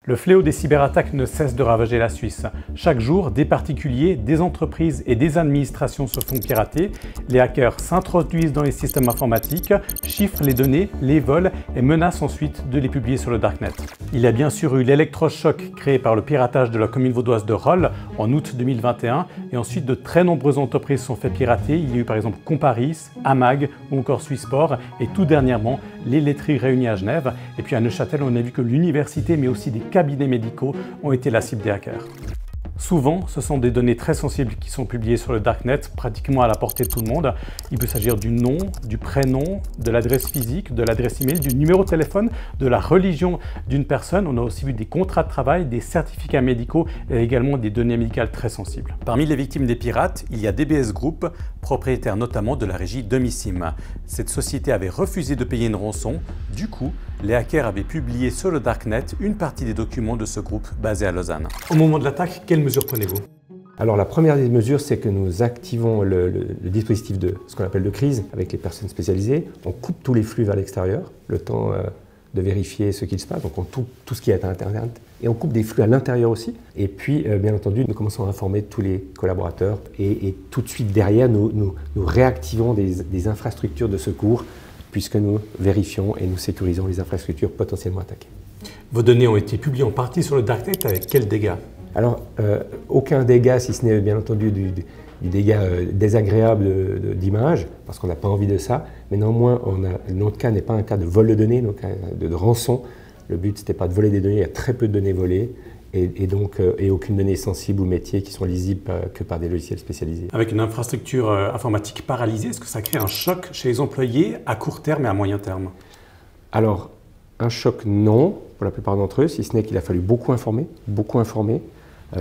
Le fléau des cyberattaques ne cesse de ravager la Suisse. Chaque jour, des particuliers, des entreprises et des administrations se font pirater. Les hackers s'introduisent dans les systèmes informatiques, chiffrent les données, les volent et menacent ensuite de les publier sur le darknet. Il y a bien sûr eu l'électrochoc créé par le piratage de la commune vaudoise de Rolle en août 2021 et ensuite de très nombreuses entreprises sont fait pirater. Il y a eu par exemple Comparis, Amag ou encore Swissport et tout dernièrement les laiteries réunies à Genève. Et puis à Neuchâtel, on a vu que l'université mais aussi des cabinets médicaux ont été la cible des hackers. Souvent, ce sont des données très sensibles qui sont publiées sur le darknet, pratiquement à la portée de tout le monde. Il peut s'agir du nom, du prénom, de l'adresse physique, de l'adresse email, du numéro de téléphone, de la religion d'une personne. On a aussi vu des contrats de travail, des certificats médicaux et également des données médicales très sensibles. Parmi les victimes des pirates, il y a DBS Group, propriétaire notamment de la régie Domisim. Cette société avait refusé de payer une rançon. Du coup, les hackers avaient publié sur le darknet une partie des documents de ce groupe basé à Lausanne. Au moment de l'attaque, quelles mesures prenez-vous? Alors la première des mesures, c'est que nous activons le dispositif de ce qu'on appelle de crise avec les personnes spécialisées. On coupe tous les flux vers l'extérieur, le temps de vérifier ce qu'il se passe. Donc on coupe tout ce qui est à Internet et on coupe des flux à l'intérieur aussi. Et puis bien entendu, nous commençons à informer tous les collaborateurs et tout de suite derrière, nous réactivons des infrastructures de secours puisque nous vérifions et nous sécurisons les infrastructures potentiellement attaquées. Vos données ont été publiées en partie sur le darknet avec quels dégâts? Alors, aucun dégât, si ce n'est bien entendu du dégât désagréable d'image, parce qu'on n'a pas envie de ça, mais néanmoins, notre cas n'est pas un cas de vol de données, donc de rançon. Le but, ce n'était pas de voler des données, il y a très peu de données volées, et aucune donnée sensible ou métier qui sont lisibles que par des logiciels spécialisés. Avec une infrastructure informatique paralysée, est-ce que ça crée un choc chez les employés à court terme et à moyen terme? Alors, un choc, non, pour la plupart d'entre eux, si ce n'est qu'il a fallu beaucoup informer,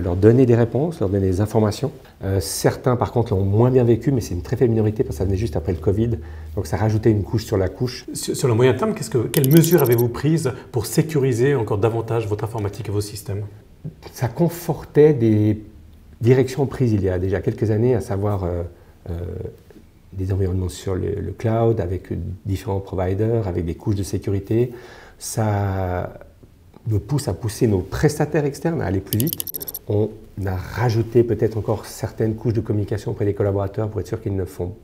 leur donner des réponses, leur donner des informations. Certains, par contre, l'ont moins bien vécu, mais c'est une très faible minorité parce que ça venait juste après le Covid. Donc ça rajoutait une couche sur la couche. Sur le moyen terme, quelles mesures avez-vous prises pour sécuriser encore davantage votre informatique et vos systèmes? Ça confortait des directions prises il y a déjà quelques années, à savoir des environnements sur le cloud, avec différents providers, avec des couches de sécurité. Ça nous pousse à pousser nos prestataires externes à aller plus vite. On a rajouté peut-être encore certaines couches de communication auprès des collaborateurs pour être sûr qu'ils ne font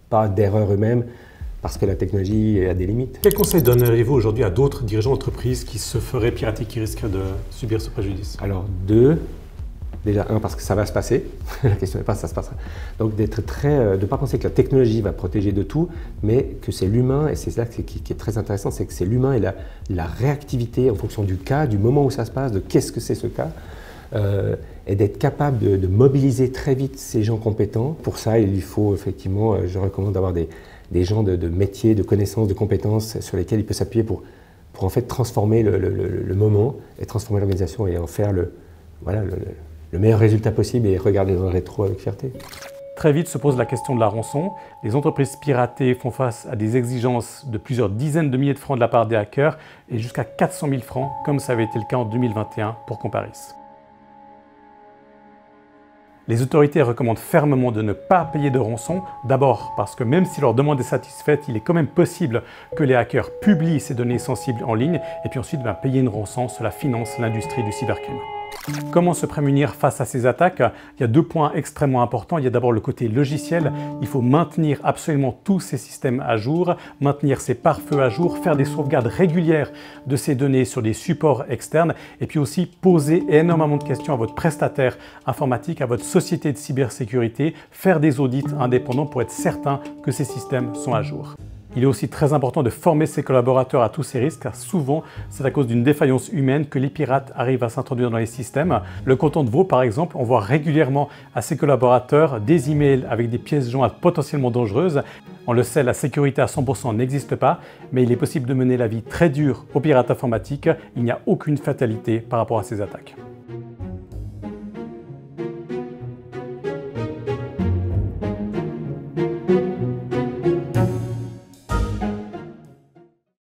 pas d'erreurs eux-mêmes parce que la technologie a des limites. Quels conseils donneriez-vous aujourd'hui à d'autres dirigeants d'entreprise qui se feraient pirater, qui risqueraient de subir ce préjudice? Alors deux, déjà un parce que ça va se passer, la question n'est pas si ça se passera. Donc de ne pas penser que la technologie va protéger de tout, mais que c'est l'humain, et c'est là qui est très intéressant, c'est que c'est l'humain et la réactivité en fonction du cas, du moment où ça se passe, de qu'est-ce que c'est ce cas. Et d'être capable de mobiliser très vite ces gens compétents. Pour ça, il faut effectivement, je recommande d'avoir des gens de métiers, de connaissances, de compétences sur lesquels il peut s'appuyer pour en fait transformer le moment et transformer l'organisation et en faire le meilleur résultat possible et regarder dans le rétro avec fierté. Très vite se pose la question de la rançon. Les entreprises piratées font face à des exigences de plusieurs dizaines de milliers de francs de la part des hackers et jusqu'à 400 000 francs, comme ça avait été le cas en 2021 pour Comparis. Les autorités recommandent fermement de ne pas payer de rançon, d'abord parce que même si leur demande est satisfaite, il est quand même possible que les hackers publient ces données sensibles en ligne et puis ensuite payer une rançon, cela finance l'industrie du cybercrime. Comment se prémunir face à ces attaques? Il y a deux points extrêmement importants. Il y a d'abord le côté logiciel. Il faut maintenir absolument tous ces systèmes à jour, maintenir ces pare-feux à jour, faire des sauvegardes régulières de ces données sur des supports externes et puis aussi poser énormément de questions à votre prestataire informatique, à votre société de cybersécurité, faire des audits indépendants pour être certain que ces systèmes sont à jour. Il est aussi très important de former ses collaborateurs à tous ces risques car souvent c'est à cause d'une défaillance humaine que les pirates arrivent à s'introduire dans les systèmes. Le canton de Vaud par exemple envoie régulièrement à ses collaborateurs des emails avec des pièces jointes potentiellement dangereuses. On le sait, la sécurité à 100% n'existe pas, mais il est possible de mener la vie très dure aux pirates informatiques. Il n'y a aucune fatalité par rapport à ces attaques.